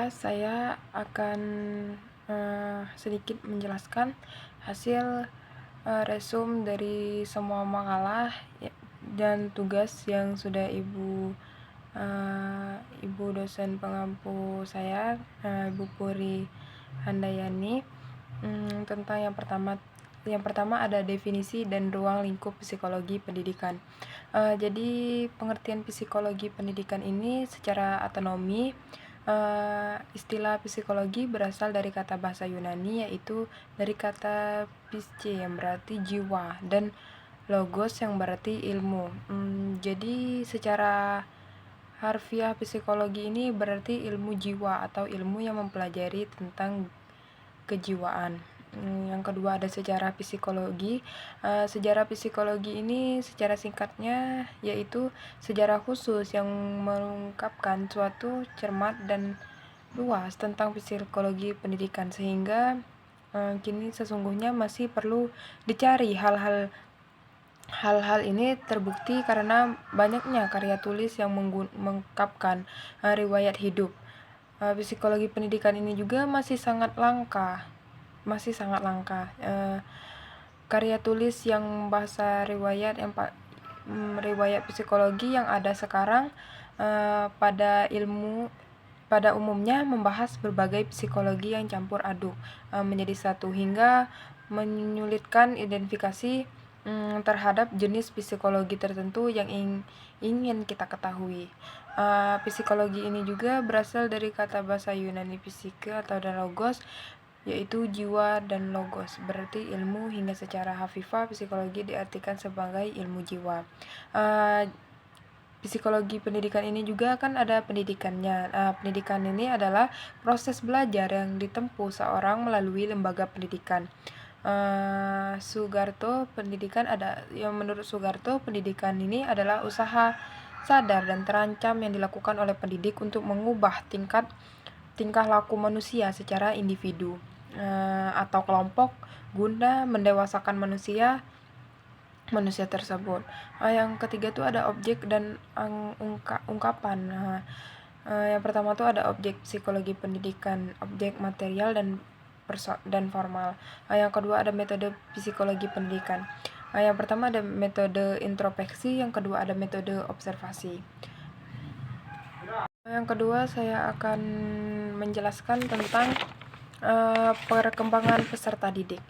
saya akan sedikit menjelaskan hasil resum dari semua makalah dan tugas yang sudah Ibu dosen pengampu saya, Ibu Puri Handayani, tentang yang pertama ada definisi dan ruang lingkup psikologi pendidikan. Jadi pengertian psikologi pendidikan ini secara autonomi, istilah psikologi berasal dari kata bahasa Yunani, yaitu dari kata pisce yang berarti jiwa dan logos yang berarti ilmu. Jadi secara harfiah psikologi ini berarti ilmu jiwa atau ilmu yang mempelajari tentang kejiwaan. Yang kedua ada sejarah psikologi. Sejarah psikologi ini secara singkatnya yaitu sejarah khusus yang mengungkapkan suatu cermat dan luas tentang psikologi pendidikan, sehingga kini sesungguhnya masih perlu dicari. Hal-hal ini terbukti karena banyaknya karya tulis yang mengungkapkan riwayat hidup. Psikologi pendidikan ini juga masih sangat langka. Karya tulis yang bahasa riwayat riwayat psikologi yang ada sekarang pada umumnya membahas berbagai psikologi yang campur aduk menjadi satu, hingga menyulitkan identifikasi terhadap jenis psikologi tertentu yang ingin kita ketahui. Psikologi ini juga berasal dari kata bahasa Yunani psyche atau logos, yaitu jiwa, dan logos berarti ilmu, hingga secara hafifah psikologi diartikan sebagai ilmu jiwa. Psikologi pendidikan ini juga kan ada pendidikannya. Pendidikan ini adalah proses belajar yang ditempuh seorang melalui lembaga pendidikan. Menurut Sugarto, pendidikan ini adalah usaha sadar dan terancam yang dilakukan oleh pendidik untuk mengubah tingkah laku manusia secara individu atau kelompok guna mendewasakan manusia tersebut. Yang ketiga tuh ada objek dan ungkapan. Yang pertama tuh ada objek psikologi pendidikan, objek material dan formal. Yang kedua ada metode psikologi pendidikan. Yang pertama ada metode introspeksi, yang kedua ada metode observasi. Yang kedua saya akan menjelaskan tentang perkembangan peserta didik.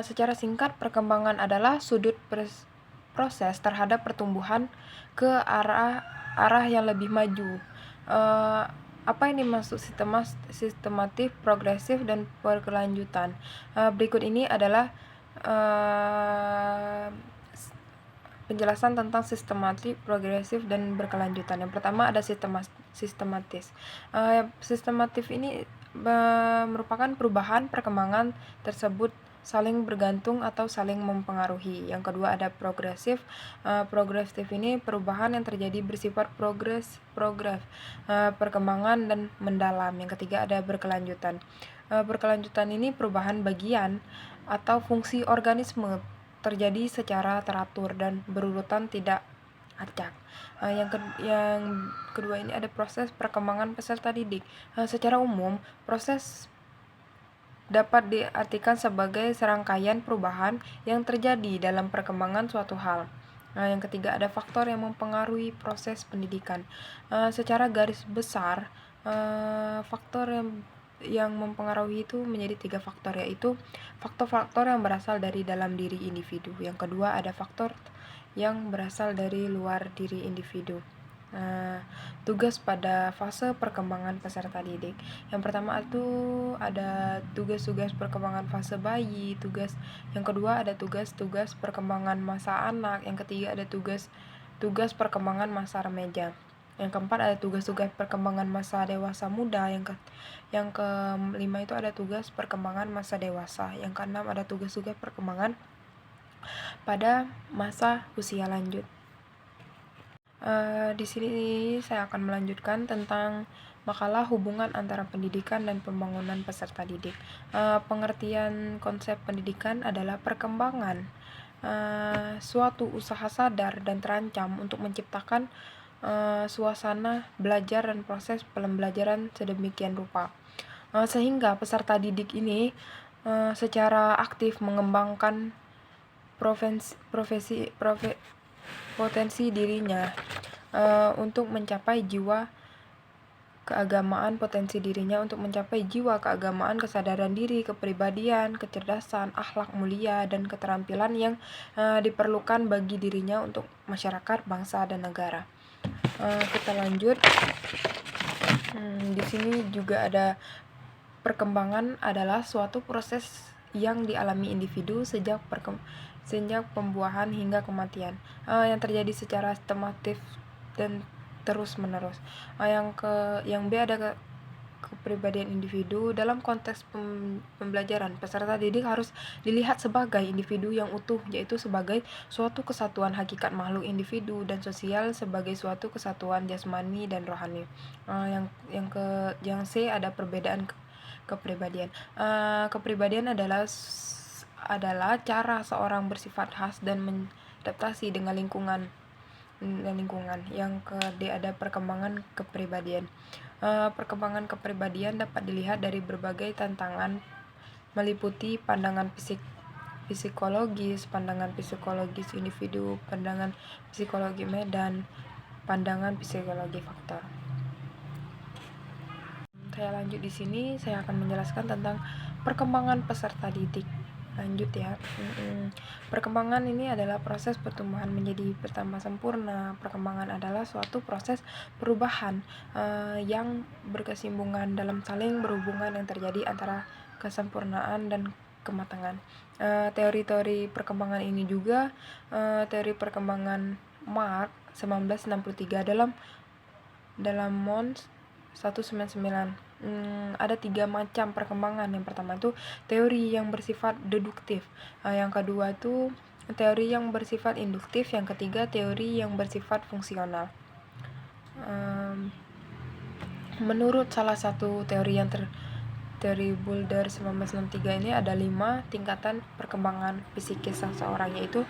Secara singkat, perkembangan adalah sudut proses terhadap pertumbuhan ke arah yang lebih maju. Apa ini maksud sistematif, progresif, dan berkelanjutan? Berikut ini adalah penjelasan tentang sistematik, progresif, dan berkelanjutan. Yang pertama ada sistematis. Sistematif ini merupakan perubahan perkembangan tersebut saling bergantung atau saling mempengaruhi. Yang kedua ada progresif. Progresif ini perubahan yang terjadi bersifat progres, perkembangan dan mendalam. Yang ketiga ada berkelanjutan. Berkelanjutan ini perubahan bagian atau fungsi organisme terjadi secara teratur dan berurutan, tidak acak. Yang kedua ini ada proses perkembangan peserta didik. Secara umum, proses dapat diartikan sebagai serangkaian perubahan yang terjadi dalam perkembangan suatu hal. Yang ketiga ada faktor yang mempengaruhi proses pendidikan. Secara garis besar, faktor yang mempengaruhi itu menjadi 3 faktor, yaitu faktor-faktor yang berasal dari dalam diri individu. Yang kedua ada faktor yang berasal dari luar diri individu. Tugas pada fase perkembangan peserta didik. Yang pertama itu ada tugas-tugas perkembangan fase bayi, yang kedua ada tugas-tugas perkembangan masa anak, yang ketiga ada tugas perkembangan masa remaja. Yang keempat ada tugas-tugas perkembangan masa dewasa muda. Yang kelima itu ada tugas perkembangan masa dewasa. Yang keenam ada tugas-tugas perkembangan pada masa usia lanjut. Di sini saya akan melanjutkan tentang makalah hubungan antara pendidikan dan pembangunan peserta didik. Pengertian konsep pendidikan adalah perkembangan suatu usaha sadar dan terancam untuk menciptakan suasana belajar dan proses pembelajaran sedemikian rupa. Sehingga peserta didik ini secara aktif mengembangkan potensi dirinya untuk mencapai jiwa keagamaan, kesadaran diri, kepribadian, kecerdasan, akhlak mulia, dan keterampilan yang diperlukan bagi dirinya untuk masyarakat, bangsa, dan negara. Kita lanjut. Di sini juga ada perkembangan adalah suatu proses yang dialami individu sejak pembuahan hingga kematian, yang terjadi secara sistematis dan terus-menerus. Yang B ada kepribadian individu. Dalam konteks pembelajaran, peserta didik harus dilihat sebagai individu yang utuh, yaitu sebagai suatu kesatuan hakikat makhluk individu, dan sosial sebagai suatu kesatuan jasmani dan rohani. Yang C ada perbedaan kepribadian. Kepribadian adalah cara seorang bersifat khas dan mengadaptasi dengan lingkungan. Yang ke D ada perkembangan kepribadian. Perkembangan kepribadian dapat dilihat dari berbagai tantangan, meliputi pandangan psikologis individu, pandangan psikologi medan, pandangan psikologi faktor. Saya lanjut di sini, saya akan menjelaskan tentang perkembangan peserta didik. Lanjut ya. Perkembangan ini adalah proses pertumbuhan menjadi bertambah sempurna. Perkembangan adalah suatu proses perubahan yang berkesinambungan dalam saling berhubungan yang terjadi antara kesempurnaan dan kematangan. Teori-teori perkembangan ini juga teori perkembangan Mark 1963 dalam Mons 199. Ada 3 macam perkembangan. Yang pertama itu teori yang bersifat deduktif, yang kedua itu teori yang bersifat induktif, yang ketiga teori yang bersifat fungsional. Menurut salah satu teori teori Boulder 1963 ini ada 5 tingkatan perkembangan psikis seseorang, yaitu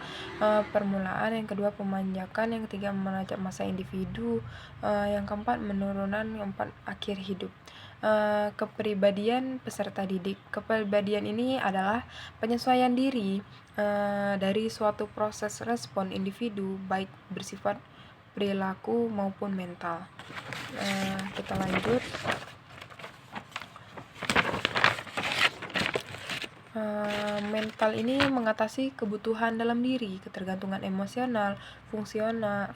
permulaan, yang kedua pemanjakan, yang ketiga menajam masa individu, yang keempat menurunan, yang keempat akhir hidup. Kepribadian peserta didik. Kepribadian ini adalah penyesuaian diri dari suatu proses respon individu, baik bersifat perilaku maupun mental. Kita lanjut. Mental ini mengatasi kebutuhan dalam diri, ketergantungan emosional, fungsional,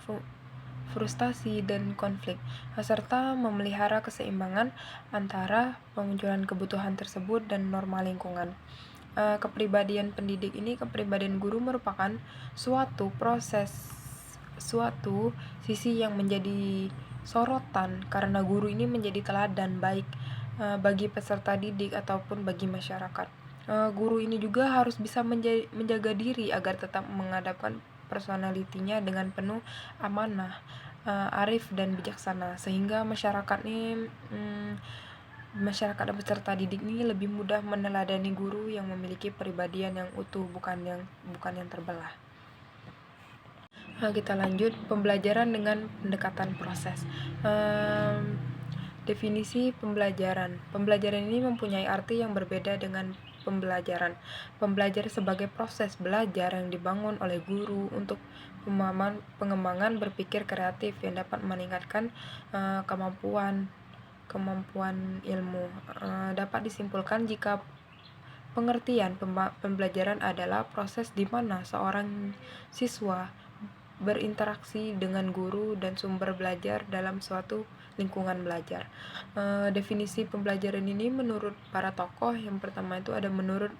frustasi, dan konflik, serta memelihara keseimbangan antara pemunculan kebutuhan tersebut dan norma lingkungan. Kepribadian pendidik ini, kepribadian guru merupakan suatu sisi yang menjadi sorotan karena guru ini menjadi teladan baik bagi peserta didik ataupun bagi masyarakat. Guru ini juga harus bisa menjaga diri agar tetap menghadapkan personalitinya dengan penuh amanah, arif dan bijaksana, sehingga masyarakat dan peserta didik ini lebih mudah meneladani guru yang memiliki kepribadian yang utuh, bukan yang terbelah. Kita lanjut, pembelajaran dengan pendekatan proses. Definisi pembelajaran. Pembelajaran ini mempunyai arti yang berbeda dengan pembelajaran. Pembelajar sebagai proses belajar yang dibangun oleh guru untuk pengembangan berpikir kreatif yang dapat meningkatkan kemampuan ilmu. Dapat disimpulkan jika pengertian pembelajaran adalah proses di mana seorang siswa berinteraksi dengan guru dan sumber belajar dalam suatu lingkungan belajar. Definisi pembelajaran ini menurut para tokoh, yang pertama itu ada menurut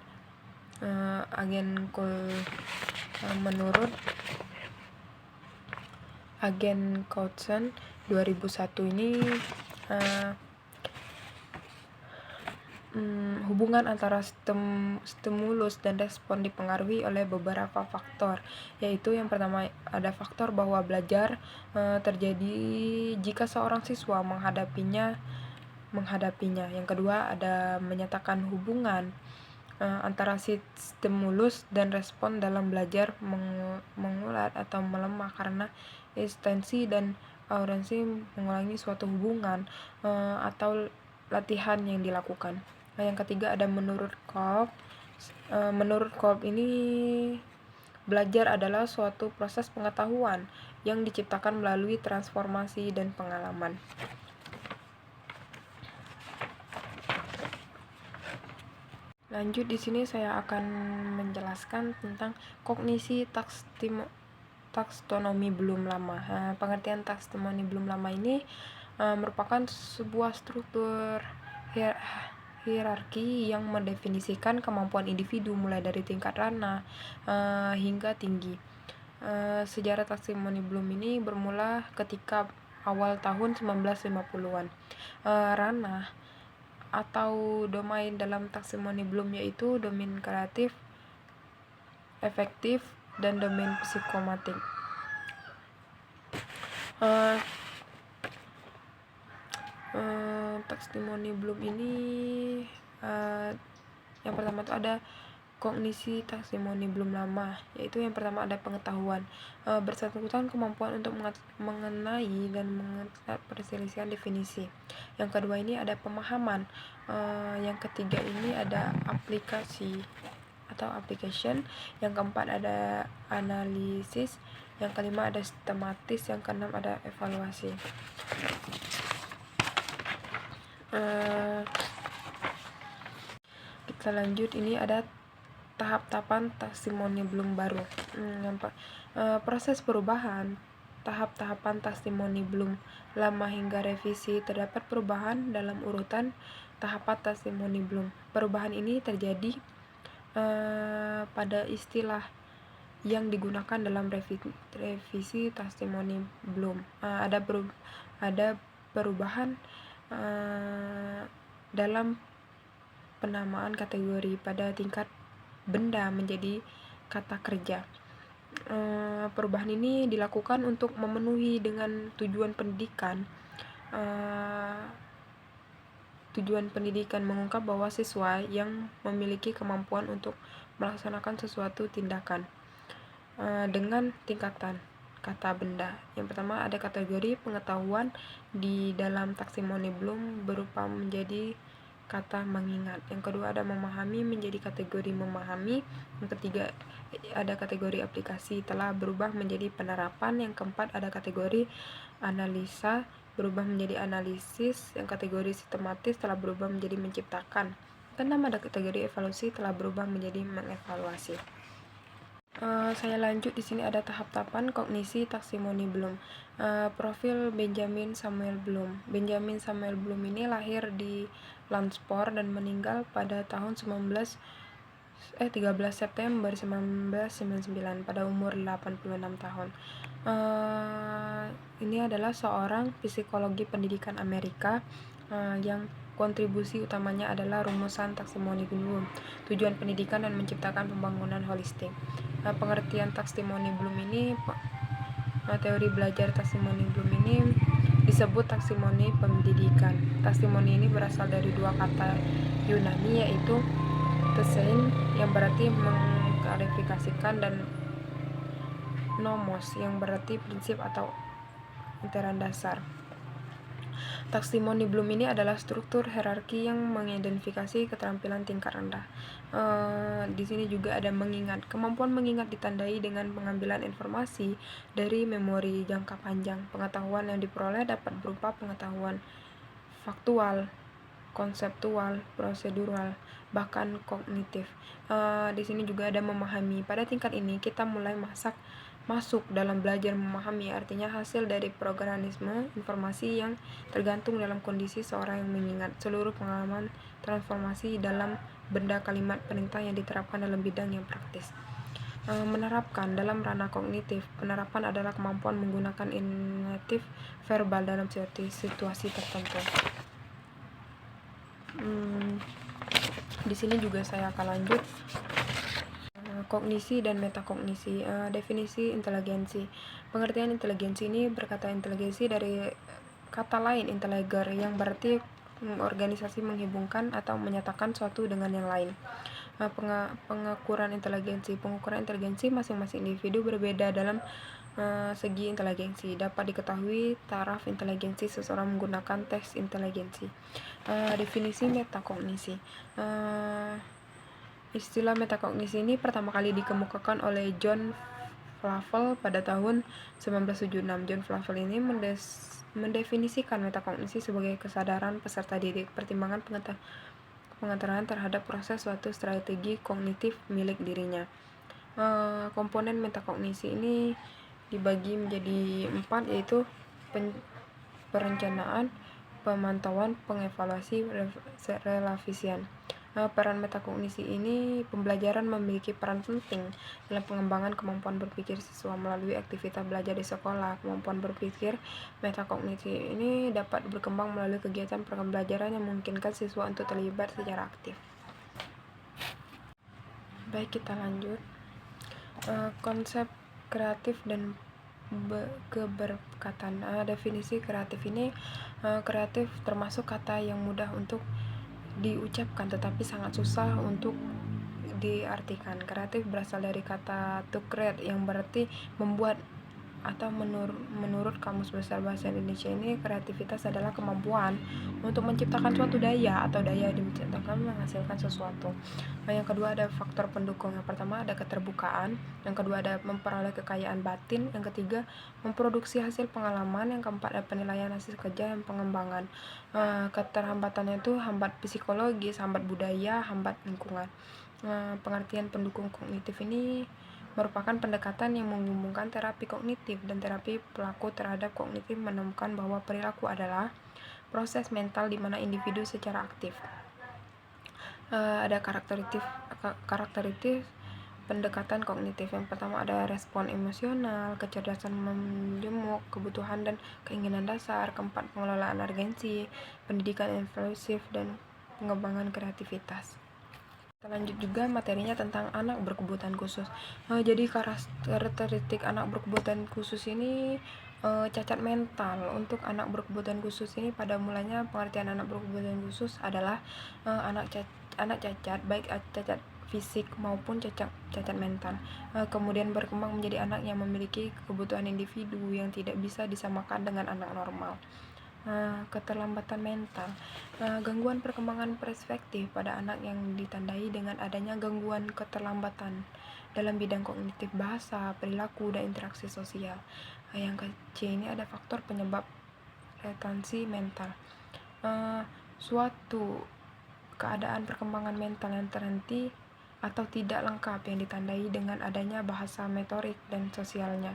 Agen Coulson 2001 ini hubungan antara stimulus dan respon dipengaruhi oleh beberapa faktor, yaitu yang pertama ada faktor bahwa belajar terjadi jika seorang siswa menghadapinya. Yang kedua ada menyatakan hubungan antara stimulus dan respon dalam belajar mengulat atau melemah karena eksistensi dan auransi mengulangi suatu hubungan atau latihan yang dilakukan. Yang ketiga ada menurut Kolb. Menurut Kolb ini belajar adalah suatu proses pengetahuan yang diciptakan melalui transformasi dan pengalaman. Lanjut, di sini saya akan menjelaskan tentang kognisi taksonomi belum lama. Pengertian taksonomi belum lama ini merupakan sebuah struktur hierarki yang mendefinisikan kemampuan individu mulai dari tingkat ranah hingga tinggi. Sejarah taksonomi Bloom ini bermula ketika awal tahun 1950-an. Ranah atau domain dalam taksonomi Bloom yaitu domain kreatif, efektif, dan domain psikomatik. Taksonomi Bloom ini yang pertama itu ada kognisi taksonomi belum lama, yaitu yang pertama ada pengetahuan, bersangkutan kemampuan untuk mengenai dan mengenai perselisihan definisi. Yang kedua ini ada pemahaman. Yang ketiga ini ada aplikasi atau application. Yang keempat ada analisis. Yang kelima ada sistematis. Yang keenam ada evaluasi. Kita lanjut, ini ada tahap-tahapan taksonomi Bloom baru. Proses perubahan tahap-tahapan taksonomi Bloom lama hingga revisi. Terdapat perubahan dalam urutan tahapan taksonomi Bloom. Perubahan ini terjadi pada istilah yang digunakan dalam revisi taksonomi Bloom. Ada perubahan dalam penamaan kategori pada tingkat benda menjadi kata kerja. Perubahan ini dilakukan untuk memenuhi dengan tujuan pendidikan. Tujuan pendidikan mengungkap bahwa siswa yang memiliki kemampuan untuk melaksanakan sesuatu tindakan dengan tingkatan kata benda. Yang pertama ada kategori pengetahuan di dalam taksonomi Bloom berupa menjadi kata mengingat. Yang kedua ada memahami menjadi kategori memahami. Yang ketiga ada kategori aplikasi telah berubah menjadi penerapan. Yang keempat ada kategori analisa berubah menjadi analisis. Yang kategori sistematis telah berubah menjadi menciptakan. Keenam ada kategori evaluasi telah berubah menjadi mengevaluasi. Saya lanjut, di sini ada tahap-tahapan kognisi taksonomi Bloom. Profil Benjamin Samuel Bloom. Benjamin Samuel Bloom ini lahir di Landsport dan meninggal pada tahun 13 September 1999 pada umur 86 tahun. Ini adalah seorang psikologi pendidikan Amerika yang kontribusi utamanya adalah rumusan taksonomi Bloom, tujuan pendidikan dan menciptakan pembangunan holistik. Pengertian taksonomi Bloom ini, teori belajar taksonomi Bloom ini disebut taksonomi pendidikan. Taksonomi ini berasal dari dua kata Yunani yaitu tesein yang berarti mengklarifikasikan dan nomos yang berarti prinsip atau aturan dasar. Taksonomi Bloom ini adalah struktur hierarki yang mengidentifikasi keterampilan tingkat rendah. Di sini juga ada mengingat. Kemampuan mengingat ditandai dengan pengambilan informasi dari memori jangka panjang. Pengetahuan yang diperoleh dapat berupa pengetahuan faktual, konseptual, prosedural, bahkan kognitif. Di sini juga ada memahami. Pada tingkat ini kita mulai masuk dalam belajar memahami, artinya hasil dari programisme informasi yang tergantung dalam kondisi seorang yang mengingat. Seluruh pengalaman transformasi dalam benda kalimat perintah yang diterapkan dalam bidang yang praktis. Menerapkan dalam ranah kognitif. Penerapan adalah kemampuan menggunakan intuitif verbal dalam situasi tertentu. Di sini juga saya akan lanjut kognisi dan metakognisi. Definisi inteligensi. Pengertian inteligensi ini berkata inteligensi dari kata lain intelliger yang berarti organisasi menghubungkan atau menyatakan suatu dengan yang lain. Pengukuran inteligensi. Pengukuran inteligensi masing-masing individu berbeda dalam Segi inteligensi dapat diketahui taraf inteligensi seseorang menggunakan tes inteligensi. Definisi metakognisi. Istilah metakognisi ini pertama kali dikemukakan oleh John Flavel pada tahun 1976. John Flavel ini mendefinisikan metakognisi sebagai kesadaran peserta didik, pertimbangan pengetahuan terhadap proses suatu strategi kognitif milik dirinya. Komponen metakognisi ini dibagi menjadi 4, yaitu perencanaan, pemantauan, pengevaluasi, relevisian. Peran metakognisi ini, pembelajaran memiliki peran penting dalam pengembangan kemampuan berpikir siswa melalui aktivitas belajar di sekolah. Kemampuan berpikir metakognisi ini dapat berkembang melalui kegiatan pembelajaran yang memungkinkan siswa untuk terlibat secara aktif. Baik, kita lanjut. Konsep kreatif dan keberkatan. Definisi kreatif ini, kreatif termasuk kata yang mudah untuk diucapkan tetapi sangat susah untuk diartikan. Kreatif berasal dari kata to create yang berarti membuat, atau menurut Kamus Besar Bahasa Indonesia ini, kreativitas adalah kemampuan untuk menciptakan suatu daya atau daya diciptakan menghasilkan sesuatu. Yang kedua ada faktor pendukung. Yang pertama ada keterbukaan, yang kedua ada memperoleh kekayaan batin, yang ketiga memproduksi hasil pengalaman, yang keempat ada penilaian hasil kerja dan pengembangan. Keterhambatannya itu hambat psikologis, hambat budaya, hambat lingkungan. Pengertian pendukung kognitif ini merupakan pendekatan yang menghubungkan terapi kognitif dan terapi pelaku terhadap kognitif, menemukan bahwa perilaku adalah proses mental di mana individu secara aktif. Ada karakteristik pendekatan kognitif. Yang pertama ada respon emosional, kecerdasan menjemuk, kebutuhan dan keinginan dasar. Keempat, pengelolaan urgensi, pendidikan inklusif, dan pengembangan kreativitas. Kita lanjut juga materinya tentang anak berkebutuhan khusus. Jadi karakteristik anak berkebutuhan khusus ini, cacat mental. Untuk anak berkebutuhan khusus ini, pada mulanya pengertian anak berkebutuhan khusus adalah anak cacat, baik cacat fisik maupun cacat mental. Kemudian berkembang menjadi anak yang memiliki kebutuhan individu yang tidak bisa disamakan dengan anak normal. Keterlambatan mental. Gangguan perkembangan perspektif pada anak yang ditandai dengan adanya gangguan keterlambatan dalam bidang kognitif, bahasa, perilaku, dan interaksi sosial. Yang ke-C ini ada faktor penyebab retensi mental. Suatu keadaan perkembangan mental yang terhenti atau tidak lengkap yang ditandai dengan adanya bahasa, motorik, dan sosialnya.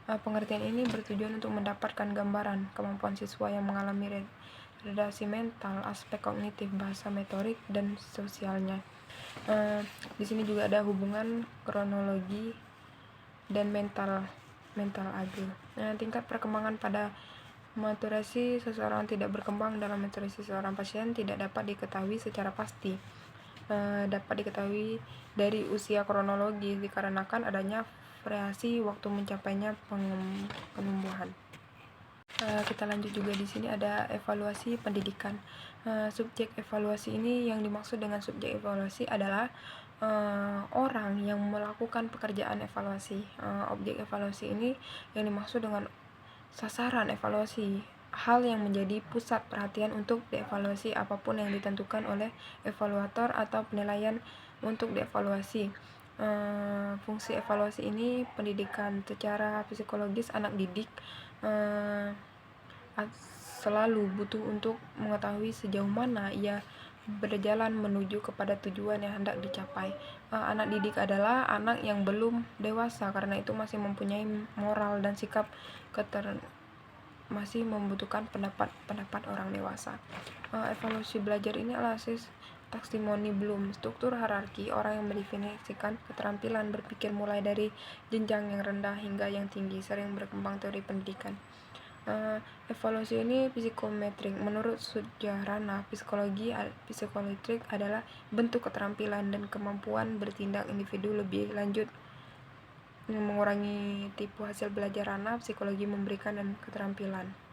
Pengertian ini bertujuan untuk mendapatkan gambaran kemampuan siswa yang mengalami retardasi mental, aspek kognitif, bahasa, motorik, dan sosialnya. Di sini juga ada hubungan kronologi dan mental AG. Tingkat perkembangan pada maturasi seseorang tidak berkembang dalam maturasi seorang pasien tidak dapat diketahui secara pasti. Dapat diketahui dari usia kronologi dikarenakan adanya variasi waktu mencapainya penumbuhan. Kita lanjut juga di sini ada evaluasi pendidikan. Subjek evaluasi ini, yang dimaksud dengan subjek evaluasi adalah orang yang melakukan pekerjaan evaluasi. Objek evaluasi ini yang dimaksud dengan sasaran evaluasi, hal yang menjadi pusat perhatian untuk dievaluasi apapun yang ditentukan oleh evaluator atau penilaian untuk dievaluasi. Fungsi evaluasi ini pendidikan. Secara psikologis, anak didik selalu butuh untuk mengetahui sejauh mana ia berjalan menuju kepada tujuan yang hendak dicapai. Anak didik adalah anak yang belum dewasa, karena itu masih mempunyai moral dan sikap masih membutuhkan pendapat orang dewasa. Evaluasi belajar ini analisis taksimoni Bloom, struktur hierarki orang yang mendefinisikan keterampilan berpikir mulai dari jenjang yang rendah hingga yang tinggi, sering berkembang teori pendidikan. Evaluasi ini psikometrik. Menurut Sujarana, psikologi psikometrik adalah bentuk keterampilan dan kemampuan bertindak individu lebih lanjut mengurangi tipu hasil belajar anak. Psikologi memberikan dan keterampilan.